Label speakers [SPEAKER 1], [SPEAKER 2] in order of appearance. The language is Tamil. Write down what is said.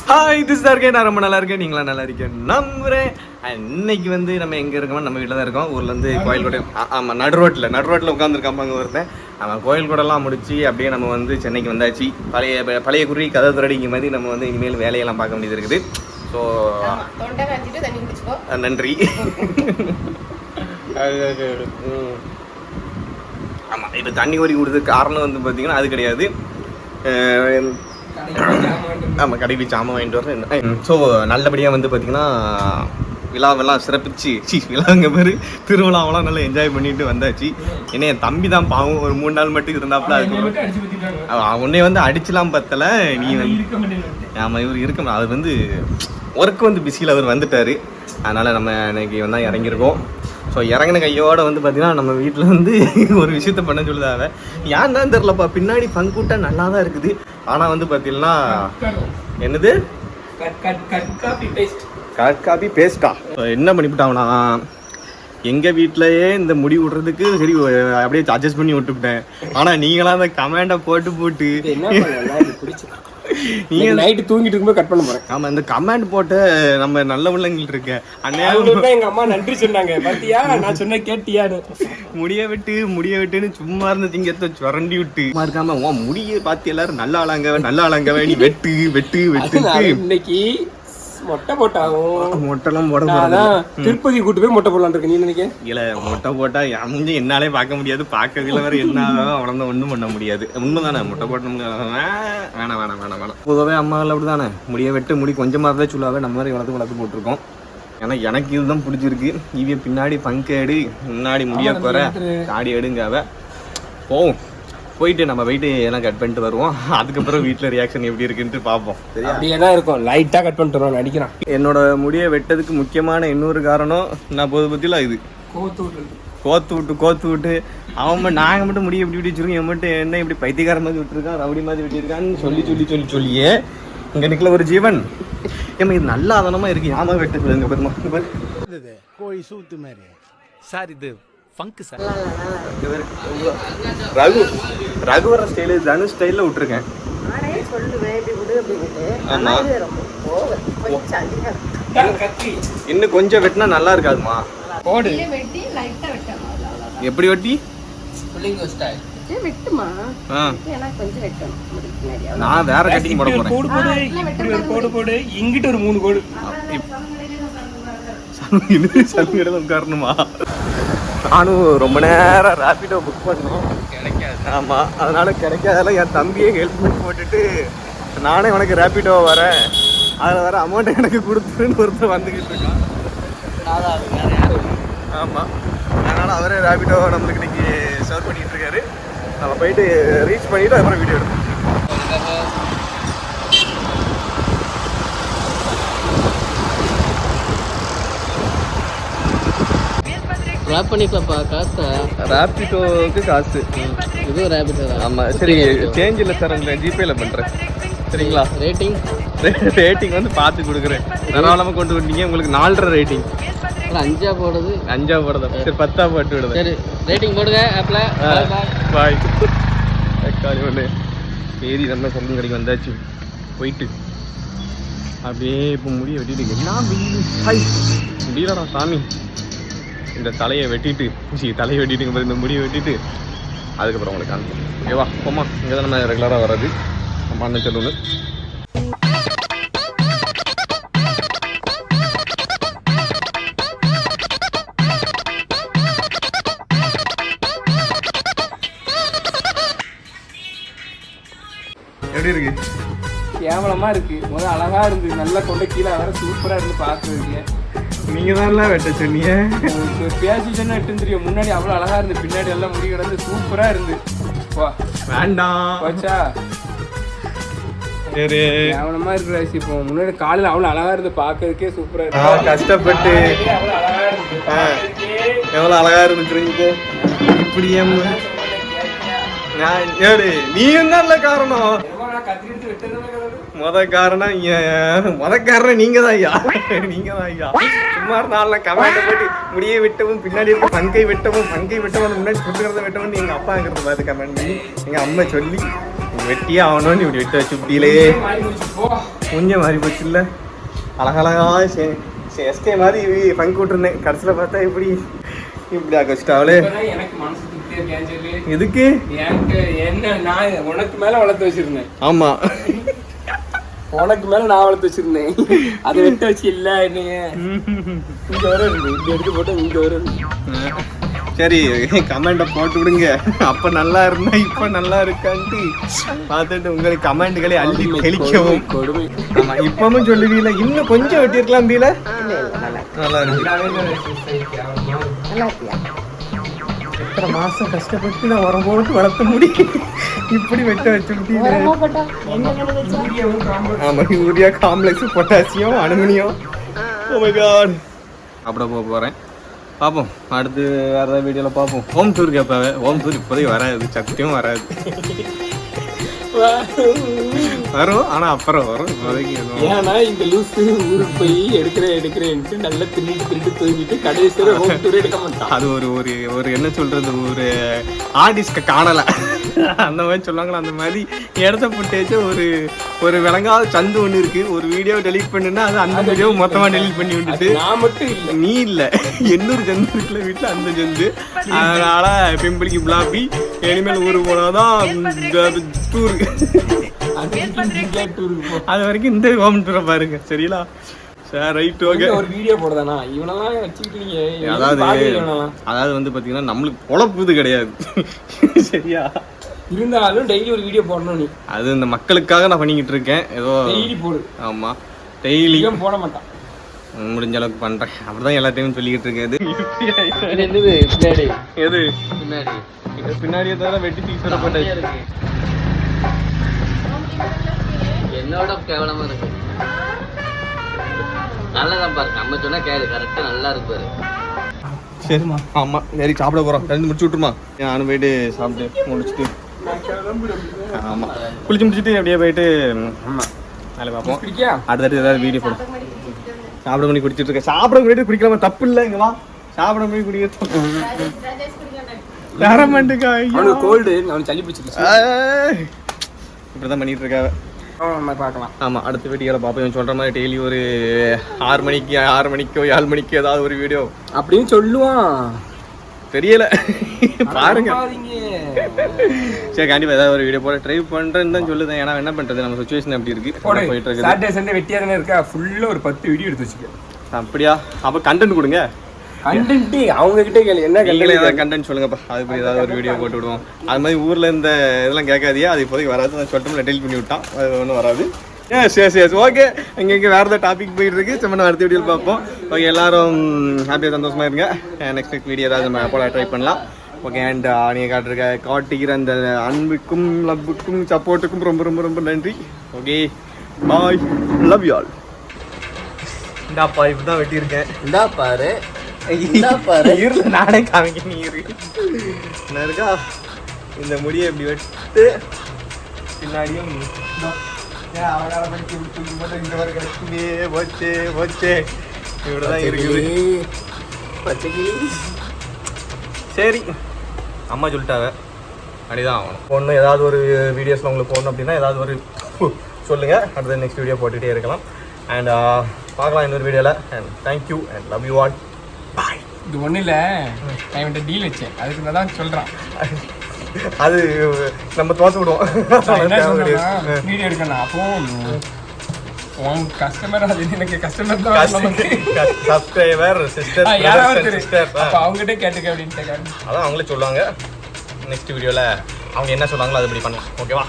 [SPEAKER 1] ஹாய் திஸ் தான் இருக்கேன். நான் ரொம்ப நல்லா இருக்கேன். நீங்களாம் நல்லா இருக்கேன் நம்புறேன். இன்னைக்கு வந்து நம்ம எங்கே இருக்கோம்? நம்ம வீட்டில் தான் இருக்கோம். ஊர்லேருந்து கோயில் கூட ஆமாம் நடு ரோட்டில் உட்காந்துருக்காம அங்கே ஒருத்தன். நம்ம கோயில் கூடலாம் முடிச்சு அப்படியே நம்ம வந்து சென்னைக்கு வந்தாச்சு. பழைய குறி கதை துரடிங்க மாதிரி நம்ம வந்து இனிமேல் வேலையெல்லாம் பார்க்க வேண்டியது இருக்குது. ஸோ நன்றி. ஆமாம், இப்போ தண்ணி கோரி கொடுத்ததுக்கு காரணம் வந்து பார்த்தீங்கன்னா அது கிடையாது. ஆமாம், கடைக்கு சாமான் வாங்கிட்டு வரேன். ஸோ நல்லபடியாக வந்து பார்த்தீங்கன்னா விழாவெல்லாம் சிறப்பிச்சு விழாங்க பேர் திருவிழாவெல்லாம் நல்லா என்ஜாய் பண்ணிட்டு வந்தாச்சு. ஏன்னா என் தம்பி தான் பாவம் ஒரு 3 நாள் மட்டும் இருந்தாப்புல. உன்னை வந்து அடிச்சுலாம் பத்தலை. நீ வந்து ஆமாம் இவர் இருக்க அது வந்து ஒர்க் வந்து பிஸியில் அவர் வந்துட்டார். அதனால் நம்ம இன்னைக்கு வந்து இறங்கியிருக்கோம். ஸோ இறங்கின கையோடு வந்து பார்த்தீங்கன்னா நம்ம வீட்டில் வந்து ஒரு விஷயத்த பண்ண சொல்லுதாங்க. ஏன் தான் தெரிலப்பா, பின்னாடி பங்கூட்டா நல்லா தான் இருக்குது. ஆனால் வந்து பார்த்தீங்கன்னா என்னது கட் காப்பி பேஸ்டா என்ன பண்ணிவிட்டாங்கன்னா எங்கள் வீட்டிலையே இந்த முடி விடுறதுக்கு சரி அப்படியே அட்ஜஸ்ட் பண்ணி விட்டுவிட்டேன். ஆனால் நீங்களாம் அந்த கமெண்டை போட்டு நீங்க நைட்டு தூங்கிட்டு இருக்கும்போது கட் பண்ண போறேன். ஆமா, இந்த கமெண்ட் போட்டு நம்ம நல்ல உள்ளங்கள் இருக்க அண்ணன் எங்க அம்மா நன்றி சொன்னாங்க. பாத்தியா நான் சொன்ன கேட்டியான்னு. முடிய விட்டுன்னு சும்மா இருந்த திங்கத்தை சுரண்டி விட்டு இருக்காம உன் முடிய பார்த்து எல்லாரும் நல்ல ஆளாங்க நீ வெட்டு இன்னைக்கு மொட்டை போட்டாகும். மொட்டைலாம் போட திருப்பதி கூட்டு போய் மொட்டை போடலாம் இருக்கு. நீ நினைக்க இல்ல மொட்டை போட்டா முடிஞ்சு என்னாலே பார்க்க முடியாது. பார்க்கறதுல வேற என்ன அவ்வளோ ஒன்றும் பண்ண முடியாது. உண்மைதானே, மொட்டை போட்டோம் வேணாம். பொதுவாகவே அம்மாவில் அப்படிதானே முடி கொஞ்சமாக தான் சொல்லுவாங்க. நம்ம மாதிரி வளர்த்து போட்டிருக்கோம். ஏன்னா எனக்கு இதுதான் பிடிச்சிருக்கு. இவன் பின்னாடி பங்கேடு முன்னாடி முடிய குறை தாடி எடுங்காவ போவோம். போயிட்டு நம்ம போயிட்டு எல்லாம் கட் பண்ணிட்டு வருவோம். அதுக்கப்புறம் வீட்டில் ரியாக்ஷன் எப்படி இருக்குன்ட்டு பார்ப்போம். அப்படியே தான் இருக்கும். லைட்டாக கட் பண்ணிட்டு வருவோம் நடிக்கிறான். என்னோட முடியை வெட்டதுக்கு முக்கியமான இன்னொரு காரணம் நான் பற்றிலாம் இது கோத்து விட்டு அவன் நாங்கள் மட்டும் முடிய எப்படி வச்சிருக்கோம். என் மட்டும் என்ன இப்படி பைத்தியக்கார மாதிரி விட்டுருக்கான், ரவுடி மாதிரி விட்டுருக்கான்னு சொல்லியே இங்கே நிற்கல ஒரு ஜீவன். ஏமா இது நல்லா அதனமாக இருக்கு. ஏமா வெட்டுங்க பெருமா கோழி சூத்து மாதிரி சார். இது ஃபங்க் சார். ரகுவர ஸ்டைலு தனு ஸ்டைலில் விட்டுருக்கேன். இன்னும் கொஞ்சம் வெட்டினா நல்லா இருக்காதுமா. எப்படி வெட்டி நான் வேற கட்டிங் போட போறேன். இங்கிட்ட ஒரு 3 கோடு காரணமா. நானும் ரொம்ப நேரம் ரேபிடோ புக் பண்ணோம், கிடைக்காது. ஆமாம், அதனால கிடைக்காதால என் தம்பியே ஹெல்ப் பண்ணி போட்டுட்டு நானே உனக்கு ரேபிடோ வரேன், அதில் வர அமௌண்ட்டை எனக்கு கொடுத்துருன்னு ஒருத்தர் வந்துக்கிட்டு இருக்கான். ஆமாம், அதனால் அவரே ரேபிடோ நம்மளுக்கு இன்னைக்கு சர்வ் பண்ணிகிட்டு இருக்காரு. நம்ம போயிட்டு ரீச் பண்ணிவிட்டு அப்புறம் வீடியோ எடுப்போம்.
[SPEAKER 2] ரேப் பண்ணிக்கலாம்ப்பா. காசு
[SPEAKER 1] ரேபிடோவுக்கு காசு
[SPEAKER 2] இதுவும் ரேபிடோ தான். ஆமாம், சரி
[SPEAKER 1] சேஞ்ச் இல்லை சார், உங்களை ஜிபேயில் பண்ணுறேன் சரிங்களா. ரேட்டிங் வந்து பார்த்து கொடுக்குறேன். தாராளமாக கொண்டு வந்தீங்க. உங்களுக்கு 4.5 ரேட்டிங்.
[SPEAKER 2] 5 போடுறது
[SPEAKER 1] சரி 10 போட்டு விடுது.
[SPEAKER 2] சரி ரேட்டிங் போடுங்க ஆப்பில்.
[SPEAKER 1] பாய். தக்காளி ஒன்று சரி நம்ம சொல்லும் கடைக்கு வந்தாச்சு. போயிட்டு அப்படியே இப்போ முடிய வெட்டிட்டு என்ன முடியலடா சாமி. இந்த தலையை வெட்டிட்டு இந்த முடியை வெட்டிட்டு அதுக்கப்புறம் உங்களுக்கு காமிப்போம். ஓகேவா? போமா, இங்கே தான் நம்ம ரெகுலராக வர்றது. நம்ம அண்ணன் சொல்லுங்க. எப்படி இருக்கு?
[SPEAKER 2] கேவலமாக இருக்கு. முதல்ல அழகாக இருந்து நல்லா கொண்ட கீழே வர சூப்பராக இருந்து பார்த்துருக்கீங்க.
[SPEAKER 1] நீங்க தான் வெட்ட சொன்னீங்க.
[SPEAKER 2] பேசி சொன்னா எட்டு தெரியும். முன்னாடி அவ்வளோ அழகா இருந்து, பின்னாடி எல்லாம் முடி கிடந்து சூப்பரா இருந்து.
[SPEAKER 1] வேண்டாம்
[SPEAKER 2] போச்சா?
[SPEAKER 1] சரி
[SPEAKER 2] கேவலமா இருக்கிற இப்போ முன்னாடி காலையில் அவ்வளோ அழகா இருந்து பார்க்கறதுக்கே சூப்பரா இருக்கு.
[SPEAKER 1] கஷ்டப்பட்டு எவ்வளோ அழகா இருந்துக்கிறீங்க. இப்படியே நீயும் தான் இல்லை காரணம். முத காரணம் நீங்க தான் ஐயா. சும்மா நாளில் கமெண்ட் போட்டு முடிய வெட்டவும் பின்னாடி இருக்க பங்கை வெட்டவும் முன்னாடி சுட்டுக்கிறத வெட்டவும் எங்க அப்பாங்கிறது பார்த்து கமெண்ட் பண்ணி எங்க அம்மா சொல்லி வெட்டியே ஆகணும்னு இப்படி வெட்ட வச்சு இப்படியிலே கொஞ்சம் மாறி போச்சு இல்லை அழகழகா எஸ்கே மாதிரி பங்கு விட்டுருந்தேன் கடைசியில் பார்த்தா இப்படி ஆக்க வச்சுட்டாவளே.
[SPEAKER 2] எனக்கு மனசு திருப்தியா இருக்கேன் சொல்லு.
[SPEAKER 1] எதுக்கு
[SPEAKER 2] என்ன நான் உனக்கு மேல வளர்த்து வச்சிருந்தேன்.
[SPEAKER 1] ஆமா
[SPEAKER 2] உனக்கு மேல நான் வளர்த்து வச்சிருந்தேன். அதை விட்டு வச்சு இல்ல என்னைய இங்க வர இந்த எடுத்து போட்டு இங்க வர.
[SPEAKER 1] சரி கமெண்ட்டை போட்டு விடுங்க. அப்ப நல்லா இருந்தா இப்ப நல்லா இருக்கான்ட்டு பார்த்துட்டு உங்களுக்கு கமெண்ட்களை அள்ளி தெளிக்கவும்.
[SPEAKER 2] கொடுமை.
[SPEAKER 1] ஆமா இப்பவும் சொல்லுவீல இன்னும் கொஞ்சம் வெட்டியிருக்கலாம் பீல. நல்லா இருக்கு. எத்தனை மாசம் கஷ்டப்பட்டு நான் உரம் போட்டு வளர்த்த முடியும் இப்படி வெட்ட வச்சு. ஆமா urea complex potassium aluminium. Oh my god. அப்படி போறேன் பார்ப்போம். அடுத்து வேறு ஏதாவது வீடியோவில் பார்ப்போம். ஹோம் டூர் கேட்பாவே. ஹோம் டூர் இப்போதைக்கு வராது, சத்தியம் வராது. வரும் ஆனால் அப்புறம் வரும். இப்போதைக்கு
[SPEAKER 2] ஏன்னா இந்த லூஸு ஊருக்கு போய் எடுக்கிறேன்ட்டு நல்லா தின்னுட்டு தூங்கிட்டு கடைசியில் ஹோம் டூர் எடுக்க மாட்டான்.
[SPEAKER 1] அது ஒரு என்ன சொல்றது, ஒரு ஆர்டிஸ்ட்டை காணலை அந்த மாதிரி சொல்லுவாங்களா, அந்த மாதிரி இடத்த போட்டு ஒரு விளங்காத சந்து ஒன்று இருக்கு. ஒரு வீடியோ டெலிட் பண்ணுன்னா அது அந்த வீடியோ மொத்தமாக டெலிட் பண்ணி விட்டுட்டு
[SPEAKER 2] நான் மட்டும் இல்லை
[SPEAKER 1] நீ இல்லை இன்னொரு ஜந்து இருக்குல்ல வீட்டில் அந்த ஜந்து. அதனால பிம்பிளிக்கு பிளாப்பி இனிமேல் ஊருக்கு போனாதான் டூர். அது வரைக்கும் இந்த ஹோம் டூரை பாருங்க சரிங்களா. சரி ரைட் ஓகே.
[SPEAKER 2] ஒரு வீடியோ போடுதானா இவனெல்லாம் வச்சுக்கிட்டீங்க.
[SPEAKER 1] அதாவது வந்து பார்த்தீங்கன்னா நம்மளுக்கு பொழப்புது கிடையாது சரியா.
[SPEAKER 2] இருந்தாலும் டெய்லி ஒரு வீடியோ போடணும் நீ.
[SPEAKER 1] அது இந்த மக்களுக்காக நான் பண்ணிக்கிட்டு இருக்கேன். ஏதோ
[SPEAKER 2] டெய்லி போடு.
[SPEAKER 1] ஆமா டெய்லி
[SPEAKER 2] போட மாட்டான்.
[SPEAKER 1] முடிஞ்ச அளவுக்கு பண்றேன். அப்படிதான் எல்லா டைமும் சொல்லிக்கிட்டு இருக்கேன். எது பின்னாடியே தவிர வெட்டி தூக்கி சொல்லப்பட்டாச்சு.
[SPEAKER 3] என்னோட கேவலமா இருக்கு. நல்லதான் பாரு. நம்ம சொன்னா கேளு. கரெக்டா நல்லா இருக்கு பாரு.
[SPEAKER 1] சரிம்மா. ஆமா சரி சாப்பிட போறோம். ரெண்டு முடிச்சு விட்டுருமா. நானும் போயிட்டு சாப்பிட்டு முடிச்சுட்டு ஆமா குளிச்சு முடிச்சுட்டு அப்படியே போயிட்டு நாளை பார்ப்போம். அடுத்தடுத்து ஏதாவது வீடியோ போடும். சாப்பிட பண்ணி குடிச்சிட்டு இருக்கேன். சாப்பிட முன்னாடி குடிக்கலாமா தப்பு இல்லை. இங்க வா சாப்பிட போய் குடிக்க
[SPEAKER 2] கோல்டு அவனுக்கு சளி பிடிச்சிருச்சு.
[SPEAKER 1] இப்படிதான் பண்ணிட்டு இருக்காங்க.
[SPEAKER 2] பார்க்கலாம்.
[SPEAKER 1] ஆமா அடுத்த வீடியோல பார்ப்போம். சொல்ற மாதிரி டெய்லி ஒரு 6 மணிக்கோ 7 மணிக்கோ ஏதாவது ஒரு வீடியோ
[SPEAKER 2] அப்படின்னு சொல்லுவான்.
[SPEAKER 1] தெரியல பாருங்க. சரி கண்டிப்பா ஏதாவது ஒரு வீடியோ போட ட்ரை பண்றேன்னு தான் சொல்லுதேன். ஏன்னா என்ன பண்றது நம்ம சிச்சுவேஷன் அப்படி இருக்கு. போயிட்டு இருக்கு.
[SPEAKER 2] சாட்டர்டே சண்டே வெட்டியா தானே இருக்கா. ஃபுல்லா ஒரு 10 வீடியோ எடுத்து வச்சுக்க.
[SPEAKER 1] அப்படியா? அப்ப கண்டென்ட் கொடுங்க.
[SPEAKER 2] கண்டென்ட் அவங்க கிட்ட கேளு. என்ன
[SPEAKER 1] கண்டென்ட் சொல்லுங்கப்பா. அது போய் ஏதாவது ஒரு வீடியோ போட்டு விடுவோம். அது மாதிரி ஊர்ல இந்த இதெல்லாம் கேட்காதியா. அது இப்போதைக்கு வராது. நான் சொல்லிட்டு டெலிட் பண்ணி விட்டான். அது ஒன்றும் வராது. S okay. இங்கே வேறு ஏதாவது டாபிக் போயிட்டு இருக்கு. சும்மா அடுத்த வீடியோவில் பார்ப்போம். ஓகே எல்லாரும் ஹாப்பியாக சந்தோஷமாக இருங்க. நெக்ஸ்ட் வீடியோ ஏதாவது நம்ம போல ட்ரை பண்ணலாம். ஓகே அண்ட் நீங்கள் காட்டுகிற அந்த அன்புக்கும் லவ்வுக்கும் சப்போர்ட்டுக்கும் ரொம்ப ரொம்ப ரொம்ப நன்றி. Okay bye. Love you all. இந்தாப்பா இப்படி தான் வெட்டியிருக்கேன்.
[SPEAKER 3] இந்தா பாரு.
[SPEAKER 1] இருல நானே காமிக்க நீ என்ன இருக்கா. இந்த முடியை இப்படி வெட்டு பின்னாடியும் இப்படிதான் இருக்குது. சரி அம்மா சொல்லிட்டாங்க அப்படிதான் ஆகணும். ஒன்று ஏதாவது ஒரு வீடியோஸில் உங்களுக்கு போடணும் அப்படின்னா ஏதாவது ஒரு சொல்லுங்கள். அடுத்த நெக்ஸ்ட் வீடியோ போட்டுகிட்டே இருக்கலாம். அண்ட் பார்க்கலாம் இன்னொரு வீடியோவில். And thank you and love you all. Bye.
[SPEAKER 2] இது ஒன்றும் இல்லை. நான் இவன்ட்ட டீல் வச்சேன். அதுக்கு நான் தான் சொல்கிறேன்.
[SPEAKER 1] அது நம்ம தோற்று விடுவோம்.
[SPEAKER 2] வீடியோ எடுக்கணும். அப்போ உன் கஸ்டமர் அது எனக்கு கஸ்டமர் தான்.
[SPEAKER 1] சப்ஸ்கிரைபர் சிஸ்டர்
[SPEAKER 2] அவங்ககிட்ட கேட்டுக்க அப்படின்ட்டு
[SPEAKER 1] அதான் அவங்களே சொல்லுவாங்க. நெக்ஸ்ட் வீடியோவில் அவங்க என்ன சொல்லுவாங்களோ அது இப்படி பண்ணலாம். ஓகேவா?